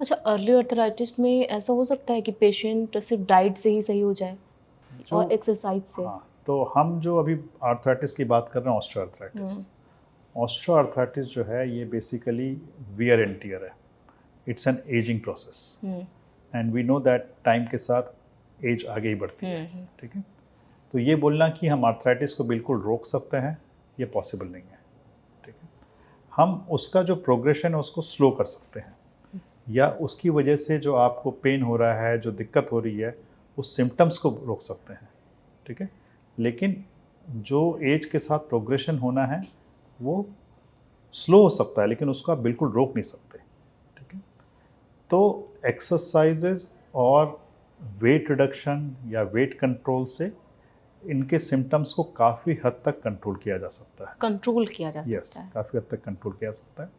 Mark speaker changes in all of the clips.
Speaker 1: अच्छा, early arthritis में ऐसा हो सकता है कि पेशेंट सिर्फ डाइट से ही सही हो जाए
Speaker 2: जो
Speaker 1: और एक्सरसाइज से?
Speaker 2: हाँ, तो हम जो अभी आर्थराइटिस की बात कर रहे हैं, ऑस्टियोआर्थराइटिस।
Speaker 1: हुँ,
Speaker 2: ऑस्टियोआर्थराइटिस जो है ये बेसिकली वियर एंड टियर है। It's an ageing process
Speaker 1: hmm,
Speaker 2: and we know that time के साथ एज आगे ही बढ़ती है।
Speaker 1: हुँ, हुँ,
Speaker 2: ठीक है, तो ये बोलना कि हम आर्थराइटिस को बिल्कुल रोक सकते हैं, ये पॉसिबल नहीं है। ठीक है, हम उसका जो प्रोग्रेशन है उसको स्लो कर सकते हैं,
Speaker 1: हुँ,
Speaker 2: या उसकी वजह से जो आपको पेन हो रहा है, जो दिक्कत हो रही है, उस सिम्टम्स को रोक सकते हैं। ठीक है, लेकिन जो एज के साथ प्रोग्रेशन होना है वो स्लो हो सकता है, लेकिन उसको आप बिल्कुल रोक नहीं सकते। ठीक है, तो एक्सरसाइजेज और वेट रिडक्शन या वेट कंट्रोल से इनके सिम्टम्स को काफ़ी हद तक कंट्रोल किया जा सकता है।
Speaker 1: कंट्रोल किया जा
Speaker 2: यस,
Speaker 1: सकता है।
Speaker 2: काफ़ी हद तक कंट्रोल किया जा सकता है।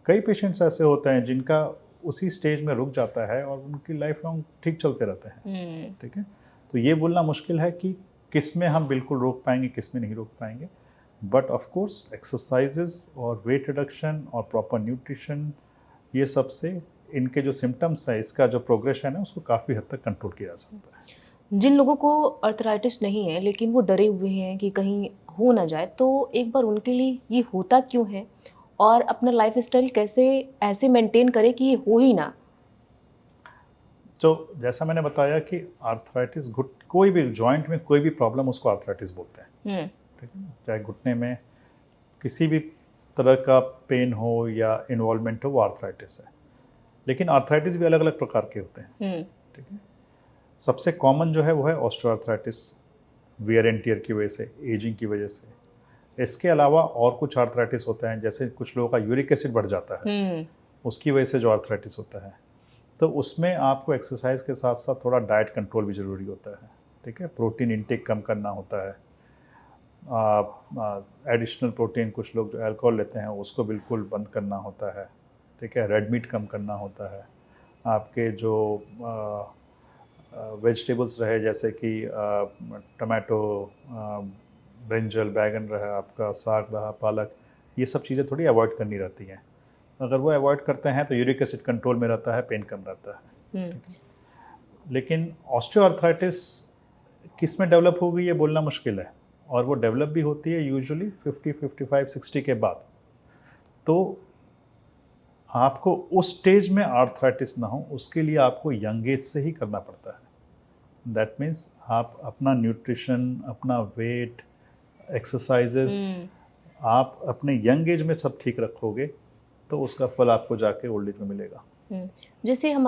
Speaker 2: कई पेशेंट्स ऐसे होते हैं जिनका उसी स्टेज में रुक जाता है और उनकी लाइफ लॉन्ग ठीक चलते रहते हैं।
Speaker 1: हुँ,
Speaker 2: ठीक है, तो ये बोलना मुश्किल है कि किस में हम बिल्कुल रोक पाएंगे, किस में नहीं रोक पाएंगे। बट ऑफ कोर्स एक्सरसाइजेज और वेट रिडक्शन और प्रॉपर न्यूट्रिशन, ये सब से इनके जो सिम्टम्स है, इसका जो प्रोग्रेशन है, उसको काफ़ी हद तक कंट्रोल किया जा
Speaker 1: हुँ।
Speaker 2: सकता है।
Speaker 1: जिन लोगों को अर्थराइटिस नहीं है, लेकिन वो डरे हुए हैं कि कहीं हो ना जाए, तो एक बार उनके लिए ये होता क्यों है? और अपना लाइफ़स्टाइल कैसे ऐसे मेंटेन करें कि ये हो ही ना?
Speaker 2: तो जैसा मैंने बताया कि आर्थराइटिस, घुट कोई भी जॉइंट में कोई भी प्रॉब्लम, उसको आर्थराइटिस बोलते हैं।
Speaker 1: हुँ,
Speaker 2: ठीक है ना, चाहे घुटने में किसी भी तरह का पेन हो या इन्वॉल्वमेंट हो, वो आर्थराइटिस है। लेकिन आर्थराइटिस भी अलग अलग प्रकार के होते हैं।
Speaker 1: हुँ,
Speaker 2: ठीक है, सबसे कॉमन जो है वो है ऑस्टियोआर्थराइटिस, वियर एंड टियर की वजह से, एजिंग की वजह से। इसके अलावा और कुछ आर्थराइटिस होते हैं, जैसे कुछ लोगों का यूरिक एसिड बढ़ जाता है,
Speaker 1: हुँ,
Speaker 2: उसकी वजह से जो आर्थराइटिस होता है। तो उसमें आपको एक्सरसाइज के साथ साथ थोड़ा डाइट कंट्रोल भी ज़रूरी होता है। ठीक है, प्रोटीन इंटेक कम करना होता है। एडिशनल प्रोटीन, कुछ लोग जो अल्कोहल लेते हैं उसको बिल्कुल बंद करना होता है। ठीक है, रेड मीट कम करना होता है। आपके जो वेजिटेबल्स रहे, जैसे कि टमाटो, ब्रिंजल, बैगन रहा, आपका साग रहा, पालक, ये सब चीज़ें थोड़ी अवॉइड करनी रहती हैं। अगर वो अवॉइड करते हैं तो यूरिक एसिड कंट्रोल में रहता है, पेन कम रहता है।
Speaker 1: हुँ।
Speaker 2: ठीक है, लेकिन ऑस्टियोआर्थराइटिस किस में डेवलप होगी ये बोलना मुश्किल है, और वो डेवलप भी होती है यूजुअली 50, 55, 60 के बाद। तो आपको उस स्टेज में आर्थराइटिस ना हो, उसके लिए आपको यंग एज से ही करना पड़ता है। दैट मीन्स आप अपना न्यूट्रिशन, अपना वेट, एक्सरसाइजेस,
Speaker 1: हुँ।
Speaker 2: आप अपने यंग एज में सब ठीक रखोगे, तो उसका फल आपको जाके ओल्ड एज में मिलेगा।
Speaker 1: हुँ। जैसे हम